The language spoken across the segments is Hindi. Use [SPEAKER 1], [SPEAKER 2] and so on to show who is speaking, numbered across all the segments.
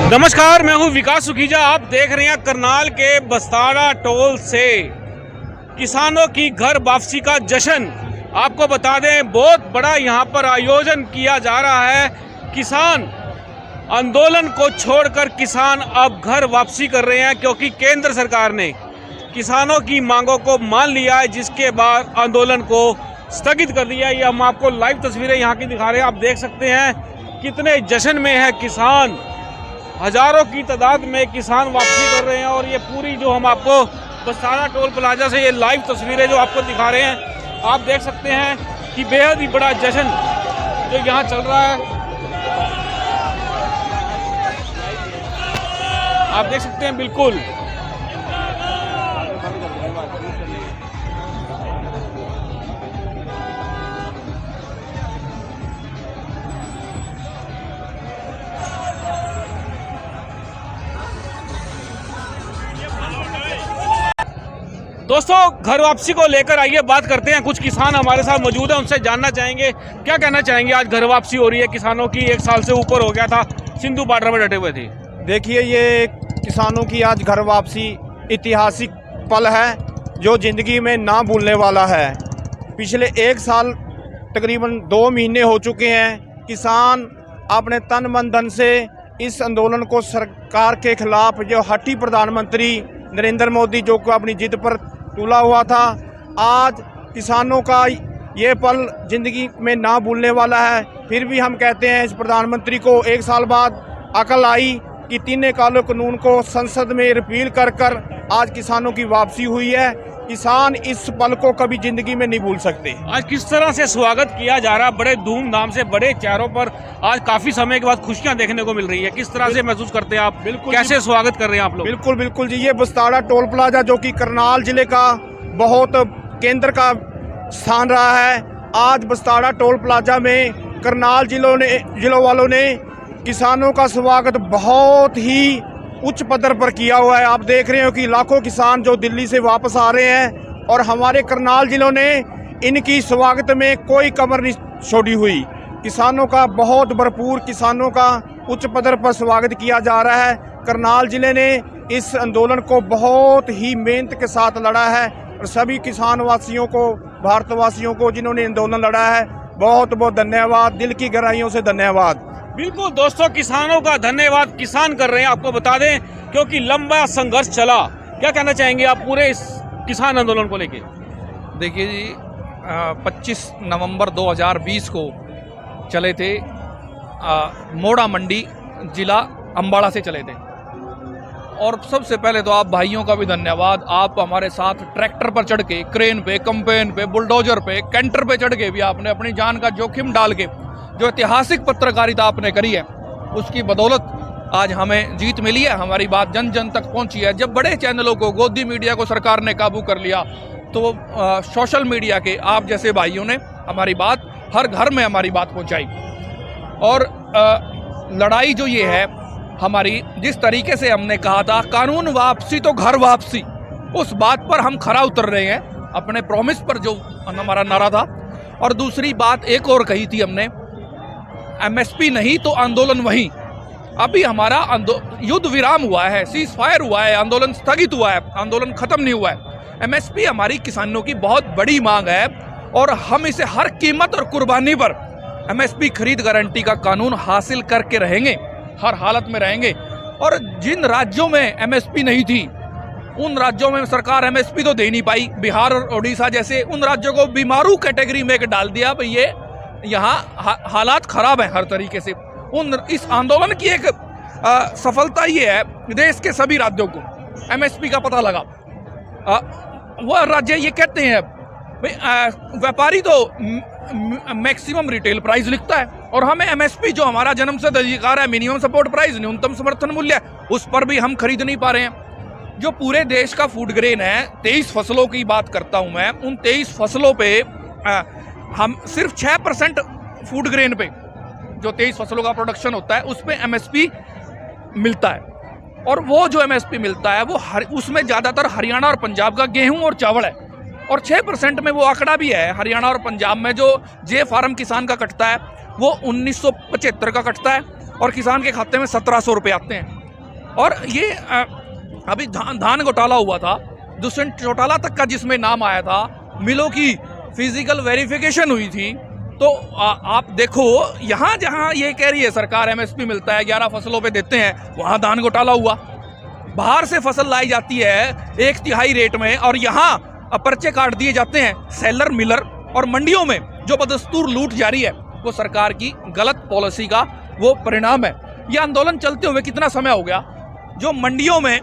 [SPEAKER 1] नमस्कार, मैं हूं विकास सुखीजा। आप देख रहे हैं करनाल के बस्ताड़ा टोल से किसानों की घर वापसी का जश्न। आपको बता दें, बहुत बड़ा यहां पर आयोजन किया जा रहा है। किसान आंदोलन को छोड़कर किसान अब घर वापसी कर रहे हैं, क्योंकि केंद्र सरकार ने किसानों की मांगों को मान लिया है, जिसके बाद आंदोलन को स्थगित कर दिया। ये हम आपको लाइव तस्वीरें यहाँ की दिखा रहे हैं। आप देख सकते हैं कितने जश्न में है किसान। हजारों की तादाद में किसान वापसी कर रहे हैं। और ये पूरी जो हम आपको बस्ताड़ा टोल प्लाजा से ये लाइव तस्वीरें जो आपको दिखा रहे हैं, आप देख सकते हैं कि बेहद ही बड़ा जश्न जो यहाँ चल रहा है। आप देख सकते हैं बिल्कुल। दोस्तों, घर वापसी को लेकर आइए बात करते हैं। कुछ किसान हमारे साथ मौजूद हैं, उनसे जानना चाहेंगे क्या कहना चाहेंगे। आज घर वापसी हो रही है किसानों की, 1 साल से ऊपर हो गया था, सिंधु बॉर्डर पर डटे हुए थे।
[SPEAKER 2] देखिए, ये किसानों की आज घर वापसी ऐतिहासिक पल है जो ज़िंदगी में ना भूलने वाला है। पिछले 1 साल तकरीबन 2 महीने हो चुके हैं। किसान अपने तन मन धन से इस आंदोलन को सरकार के खिलाफ, जो हठी प्रधानमंत्री नरेंद्र मोदी जो को अपनी जिद पर तुला हुआ था, आज किसानों का ये पल ज़िंदगी में ना भूलने वाला है। फिर भी हम कहते हैं इस प्रधानमंत्री को 1 साल बाद अकल आई कि 3 काले कानून को संसद में रिपील कर आज किसानों की वापसी हुई है। किसान इस पल को कभी जिंदगी में नहीं भूल सकते।
[SPEAKER 1] आज किस तरह से स्वागत किया जा रहा है, बड़े धूमधाम से, बड़े चेहरों पर आज काफी समय के बाद खुशियां देखने को मिल रही है। किस तरह से महसूस करते हैं आप?
[SPEAKER 2] बिल्कुल,
[SPEAKER 1] कैसे स्वागत कर रहे हैं आप लोग?
[SPEAKER 2] बिल्कुल बिल्कुल जी, ये बस्ताड़ा टोल प्लाजा जो कि करनाल जिले का बहुत केंद्र का स्थान रहा है, आज बस्ताड़ा टोल प्लाजा में करनाल जिलों वालों ने किसानों का स्वागत बहुत ही उच्च पद्धर पर किया हुआ है। आप देख रहे हो कि लाखों किसान जो दिल्ली से वापस आ रहे हैं, और हमारे करनाल जिलों ने इनकी स्वागत में कोई कमर नहीं छोड़ी हुई। किसानों का बहुत भरपूर, किसानों का उच्च पद्धर पर स्वागत किया जा रहा है। करनाल जिले ने इस आंदोलन को बहुत ही मेहनत के साथ लड़ा है, और सभी किसान वासियों को, भारतवासियों को जिन्होंने आंदोलन लड़ा है, बहुत बहुत धन्यवाद, दिल की गहराइयों से धन्यवाद।
[SPEAKER 1] बिल्कुल दोस्तों, किसानों का धन्यवाद किसान कर रहे हैं। आपको बता दें, क्योंकि लंबा संघर्ष चला। क्या कहना चाहेंगे आप पूरे इस किसान आंदोलन को लेके?
[SPEAKER 3] देखिए जी, 25 नवंबर 2020 को चले थे, मोड़ा मंडी जिला अम्बाड़ा से चले थे। और सबसे पहले तो आप भाइयों का भी धन्यवाद। आप हमारे साथ ट्रैक्टर पर चढ़ के, क्रेन पे, कंपेन पे, बुलडोजर पे, कैंटर पे चढ़ के भी आपने अपनी जान का जोखिम डाल के जो ऐतिहासिक पत्रकारिता आपने करी है, उसकी बदौलत आज हमें जीत मिली है। हमारी बात जन जन तक पहुंची है। जब बड़े चैनलों को, गोदी मीडिया को सरकार ने काबू कर लिया, तो सोशल मीडिया के आप जैसे भाइयों ने हमारी बात हर घर में हमारी बात पहुंचाई। और लड़ाई जो ये है हमारी, जिस तरीके से हमने कहा था कानून वापसी तो घर वापसी, उस बात पर हम खरा उतर रहे हैं, अपने प्रॉमिस पर जो हमारा नारा था। और दूसरी बात एक और कही थी हमने, एमएसपी नहीं तो आंदोलन वहीं। अभी हमारा युद्ध विराम हुआ है, सीज फायर हुआ है, आंदोलन स्थगित हुआ है, आंदोलन खत्म नहीं हुआ है। एमएसपी हमारी किसानों की बहुत बड़ी मांग है, और हम इसे हर कीमत और कुर्बानी पर एमएसपी खरीद गारंटी का कानून हासिल करके रहेंगे, हर हालत में रहेंगे। और जिन राज्यों में एमएसपी नहीं थी, उन राज्यों में सरकार एमएसपी तो दे नहीं पाई। बिहार और उड़ीसा जैसे उन राज्यों को बीमारू कैटेगरी में डाल दिया। भाई ये यहाँ हालात खराब है हर तरीके से। इस आंदोलन की एक सफलता ये है, देश के सभी राज्यों को एमएसपी का पता लगा। वह राज्य ये कहते हैं, व्यापारी तो मैक्सिमम रिटेल प्राइस लिखता है, और हमें एमएसपी जो हमारा जन्मसिद्ध अधिकार है, मिनिमम सपोर्ट प्राइस, न्यूनतम समर्थन मूल्य, उस पर भी हम खरीद नहीं पा रहे हैं। जो पूरे देश का फूड ग्रेन है, 23 फसलों की बात करता हूं मैं, उन 23 फसलों पे हम सिर्फ 6% फूड ग्रेन पे, जो 23 फसलों का प्रोडक्शन होता है, उस पे एमएसपी मिलता है। और वो जो एमएसपी मिलता है वो उसमें ज़्यादातर हरियाणा और पंजाब का गेहूं और चावल है। और 6% में वो आंकड़ा भी है, हरियाणा और पंजाब में जो जे फार्म किसान का कटता है वो 1975 का कटता है, और किसान के खाते में 1700 रुपये आते हैं। और ये अभी धान घोटाला हुआ था, दुष्यंत चौटाला तक का जिसमें नाम आया था, मिलों की फिजिकल वेरिफिकेशन हुई थी। तो आप देखो यहाँ जहाँ ये कह रही है सरकार एमएसपी मिलता है, 11 फसलों पे देते हैं, वहाँ धान घोटाला हुआ। बाहर से फसल लाई जाती है 1/3 रेट में और यहाँ पर्चे काट दिए जाते हैं सेलर मिलर, और मंडियों में जो बदस्तूर लूट जारी है वो सरकार की गलत पॉलिसी का वो परिणाम है। ये आंदोलन चलते हुए कितना समय हो गया, जो मंडियों में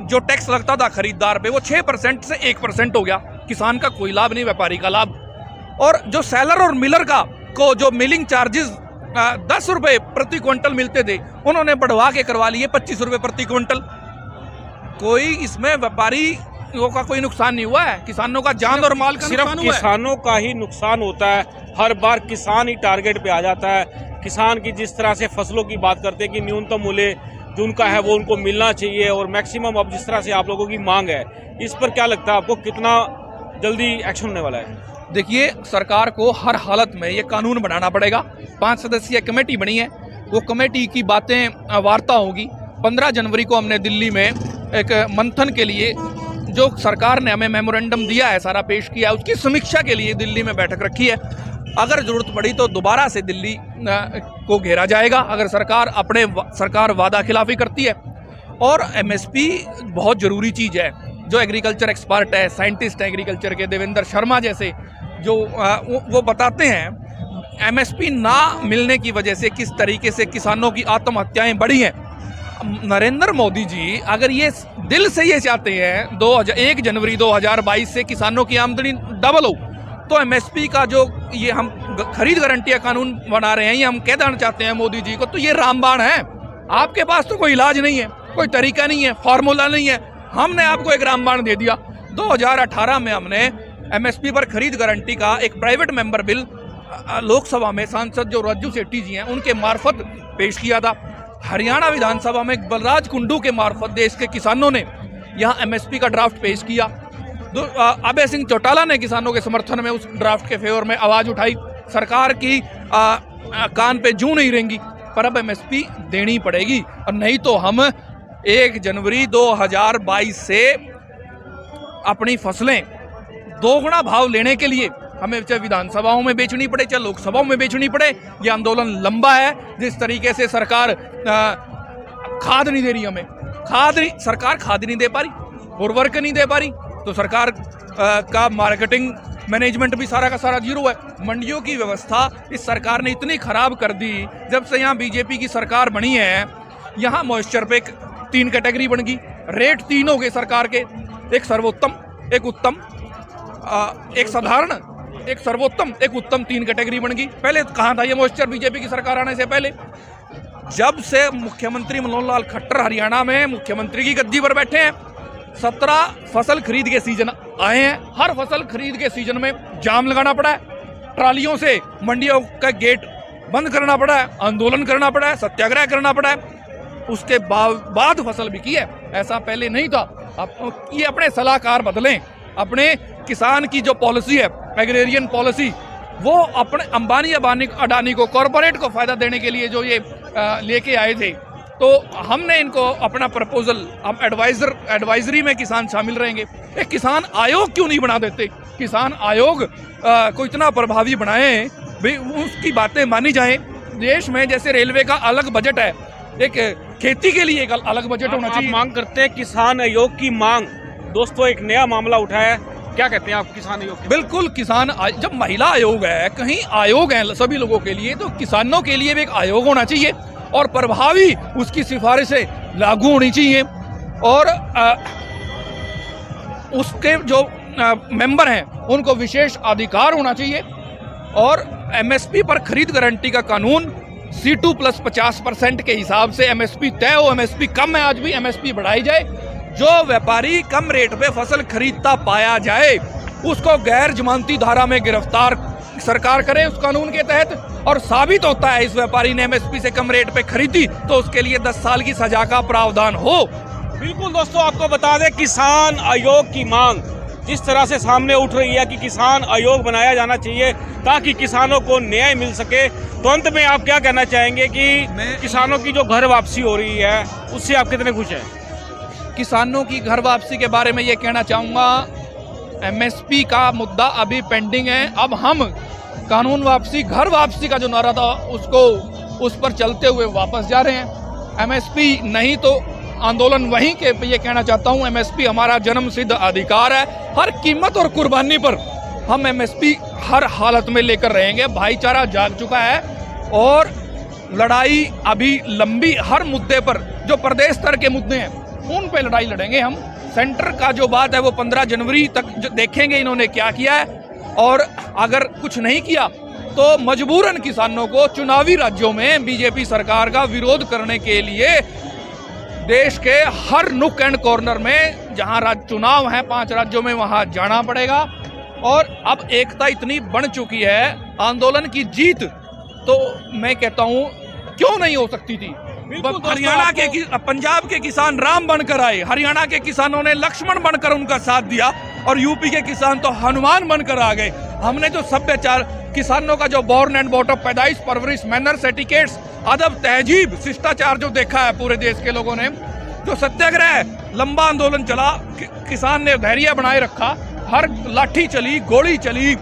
[SPEAKER 3] जो टैक्स लगता था खरीदार पे वो 6% से 1% हो गया। किसान का कोई लाभ नहीं, व्यापारी का लाभ। और जो सेलर और मिलर का को जो मिलिंग चार्जेस 10 रुपये प्रति क्विंटल मिलते थे, उन्होंने बढ़वा के करवा लिए 25 रुपये प्रति क्विंटल। कोई इसमें व्यापारी का कोई नुकसान नहीं हुआ है, किसानों का जान और माल का नुकसान हुआ है।
[SPEAKER 1] किसानों का ही नुकसान होता है, हर बार किसान ही टारगेट पे आ जाता है। किसान की जिस तरह से फसलों की बात करते हैं कि न्यूनतम मूल्य जो उनका है वो उनको मिलना चाहिए, और मैक्सिमम अब जिस तरह से आप लोगों की मांग है, इस पर क्या लगता है आपको, कितना जल्दी एक्शन होने वाला है?
[SPEAKER 3] देखिए, सरकार को हर हालत में ये कानून बनाना पड़ेगा। 5 सदस्यीय कमेटी बनी है, वो कमेटी की बातें वार्ता होगी। 15 जनवरी को हमने दिल्ली में एक मंथन के लिए, जो सरकार ने हमें मेमोरेंडम दिया है, सारा पेश किया है, उसकी समीक्षा के लिए दिल्ली में बैठक रखी है। अगर जरूरत पड़ी तो दोबारा से दिल्ली को घेरा जाएगा, अगर सरकार वादा खिलाफी करती है। और एमएसपी बहुत ज़रूरी चीज़ है। जो एग्रीकल्चर एक्सपर्ट है, साइंटिस्ट है एग्रीकल्चर के, देवेंद्र शर्मा जैसे, जो वो बताते हैं एमएसपी ना मिलने की वजह से किस तरीके से किसानों की आत्महत्याएं बढ़ी हैं। नरेंद्र मोदी जी अगर ये दिल से ये चाहते हैं 1 जनवरी 2022 से किसानों की आमदनी डबल हो, तो एमएसपी का जो ये हम खरीद गारंटी कानून बना रहे हैं, ये हम कह देना चाहते हैं मोदी जी को, तो ये रामबाण है। आपके पास तो कोई इलाज नहीं है, कोई तरीका नहीं है, फार्मूला नहीं है। हमने आपको एक रामबाण दे दिया। 2018 में हमने एमएसपी पर खरीद गारंटी का एक प्राइवेट मेंबर बिल लोकसभा में सांसद जो राजू सेठी जी हैं उनके मार्फत पेश किया था। हरियाणा विधानसभा में बलराज कुंडू के मार्फत देश के किसानों ने यहाँ एमएसपी का ड्राफ्ट पेश किया। अभय सिंह चौटाला ने किसानों के समर्थन में उस ड्राफ्ट के फेवर में आवाज उठाई। सरकार की कान पे जूं नहीं रहेंगी, पर अब एमएसपी देनी पड़ेगी, और नहीं तो हम 1 जनवरी 2022 से अपनी फसलें दोगुना भाव लेने के लिए हमें चाहे विधानसभाओं में बेचनी पड़े, चाहे लोकसभाओं में बेचनी पड़े। ये आंदोलन लंबा है। जिस तरीके से सरकार खाद नहीं दे रही, हमें सरकार खाद नहीं दे पा रही, उर्वरक नहीं दे पा रही, तो सरकार का मार्केटिंग मैनेजमेंट भी सारा का सारा जीरो है। मंडियों की व्यवस्था इस सरकार ने इतनी खराब कर दी। जब से यहाँ बीजेपी की सरकार बनी है, यहाँ मॉइस्चर पे 3 कैटेगरी बन गई, रेट 3 हो गए सरकार के, एक सर्वोत्तम, एक उत्तम, एक साधारण, एक सर्वोत्तम, एक उत्तम, 3 कैटेगरी बन गई। पहले कहाँ था ये मॉइस्चर बीजेपी की सरकार आने से पहले? जब से मुख्यमंत्री मनोहर लाल खट्टर हरियाणा में मुख्यमंत्री की गद्दी पर बैठे हैं, 17 फसल खरीद के सीजन आए हैं। हर फसल खरीद के सीजन में जाम लगाना पड़ा है, ट्रालियों से मंडियों का गेट बंद करना पड़ा है, आंदोलन करना पड़ा है, सत्याग्रह करना पड़ा है। उसके बाद फसल बिकी है, ऐसा पहले नहीं था। अब ये अपने सलाहकार बदलें, अपने किसान की जो पॉलिसी है एग्रेरियन पॉलिसी, वो अपने अंबानी अडानी को, कॉरपोरेट को फायदा देने के लिए जो ये लेके आए थे, तो हमने इनको अपना प्रपोजल, हम एडवाइजरी में किसान शामिल रहेंगे। एक किसान आयोग क्यों नहीं बना देते? किसान आयोग को इतना प्रभावी बनाएं भाई, उसकी बातें मानी जाएं। देश में जैसे रेलवे का अलग बजट है, एक खेती के लिए एक अलग बजट होना चाहिए।
[SPEAKER 1] मांग करते हैं किसान आयोग की मांग। दोस्तों, एक नया मामला उठा है, क्या कहते हैं आप किसान आयोग की?
[SPEAKER 3] बिल्कुल, जब महिला आयोग है, कहीं आयोग है सभी लोगों के लिए, तो किसानों के लिए भी एक आयोग होना चाहिए और प्रभावी उसकी सिफारिशें लागू होनी चाहिए। और उसके जो मेंबर हैं उनको विशेष अधिकार होना चाहिए। और एमएसपी पर खरीद गारंटी का कानून C2 + 50% के हिसाब से एमएसपी तय हो। एमएसपी कम है आज भी, एमएसपी बढ़ाई जाए। जो व्यापारी कम रेट पे फसल खरीदता पाया जाए उसको गैर जमानती धारा में गिरफ्तार सरकार करे उस कानून के तहत, और साबित होता है इस व्यापारी ने एमएसपी से कम रेट पे खरीदी तो उसके लिए 10 साल की सजा का प्रावधान हो।
[SPEAKER 1] बिल्कुल दोस्तों, आपको बता दें किसान आयोग की मांग जिस तरह से सामने उठ रही है कि किसान आयोग बनाया जाना चाहिए ताकि किसानों को न्याय मिल सके। तो अंत में आप क्या कहना चाहेंगे कि
[SPEAKER 3] मैं-
[SPEAKER 1] किसानों की जो घर वापसी हो रही है उससे आप कितने खुश हैं?
[SPEAKER 3] किसानों की घर वापसी के बारे में ये कहना चाहूँगा, एमएसपी का मुद्दा अभी पेंडिंग है। अब हम कानून वापसी, घर वापसी का जो नारा था उसको उस पर चलते हुए वापस जा रहे हैं। एमएसपी नहीं तो आंदोलन वहीं के ये कहना चाहता हूँ, एमएसपी हमारा जन्मसिद्ध अधिकार है। हर कीमत और कुर्बानी पर हम एमएसपी हर हालत में लेकर रहेंगे। भाईचारा जाग चुका है और लड़ाई अभी लंबी, हर मुद्दे पर जो प्रदेश स्तर के मुद्दे हैं उन पे लड़ाई लड़ेंगे हम। सेंटर का जो बात है वो 15 जनवरी तक देखेंगे इन्होंने क्या किया है, और अगर कुछ नहीं किया तो मजबूरन किसानों को चुनावी राज्यों में बीजेपी सरकार का विरोध करने के लिए देश के हर नुक एंड कॉर्नर में जहां चुनाव है 5 राज्यों में वहां जाना पड़ेगा। और अब एकता इतनी बढ़ चुकी है, आंदोलन की जीत तो मैं कहता हूं क्यों नहीं हो सकती थी। हरियाणा के पंजाब के किसान राम बनकर आए, हरियाणा के किसानों ने लक्ष्मण बनकर उनका साथ दिया, और यूपी के किसान तो हनुमान बनकर आ गए। हमने जो सभ्यचार, किसानों का जो बॉर्न एंड बॉटअप, पैदाइश, परवरिश, मैनर्स, एटिकेट्स, अदब, तहजीब, शिष्टाचार जो देखा है पूरे देश के लोगों ने, जो सत्याग्रह, लंबा आंदोलन चला, किसान ने धैर्य बनाए रखा, हर लाठी चली, गोली चली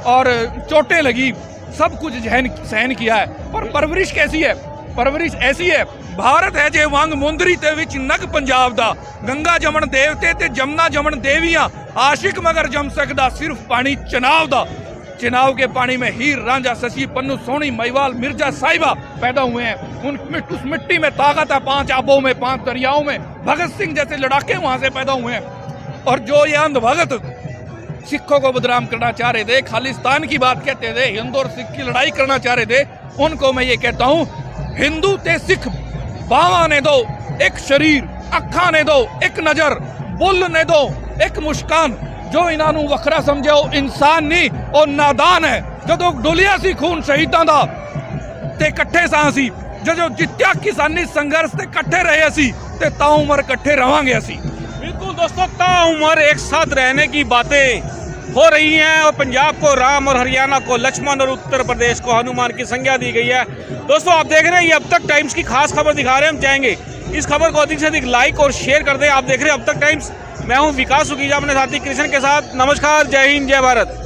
[SPEAKER 3] और चोटें लगी, सब कुछ सहन किया है। पर परवरिश कैसी है? परवरिश ऐसी है, भारत है जे वांग मुंदरी ते विच नग पंजाब दा, गंगा जमन देवते ते जमुना जमन देवियां, आशिक मगर जम सकदा सिर्फ पानी चनाव दा। चनाव के पानी में हीर, रांझा, शशि, पन्नू, सोनी, महिवाल, मिर्जा, साहिबा पैदा हुए हैं। उस मिट्टी में ताकत है, 5 आबों में, 5 दरियाओं में। भगत सिंह जैसे लड़ाके वहां से पैदा हुए हैं। और जो ये अंधभगत सिखों को बदनाम करना चाह रहे थे, खालिस्तान की बात कहते थे, हिंदू और सिख की लड़ाई करना चाह रहे थे, उनको मैं ये कहता हूँ, हिंदू ते सिख बावा ने दो एक शरीर, अखा ने दो एक नजर, बुल ने दो एक मुस्कान। जो इन्हों वखरा समझे वो इंसान नहीं, और नादान है। जो डुलिया सी खून शहीदां दा ते कट्ठे सां असी, जो जित्या किसानी संघर्ष ते कट्ठे रहे असी, ते ताउमर कट्ठे रवांगे असी।
[SPEAKER 1] बिल्कुल दोस्तों, ताउमर एक साथ रहने की बातें हो रही हैं, और पंजाब को राम और हरियाणा को लक्ष्मण और उत्तर प्रदेश को हनुमान की संज्ञा दी गई है। दोस्तों आप देख रहे हैं ये अब तक टाइम्स की खास खबर दिखा रहे हैं, हम चाहेंगे इस खबर को अधिक से अधिक लाइक और शेयर कर दें। आप देख रहे हैं अब तक टाइम्स, मैं हूं विकास सुखीजा अपने साथी कृष्ण के साथ। नमस्कार, जय हिंद, जय भारत।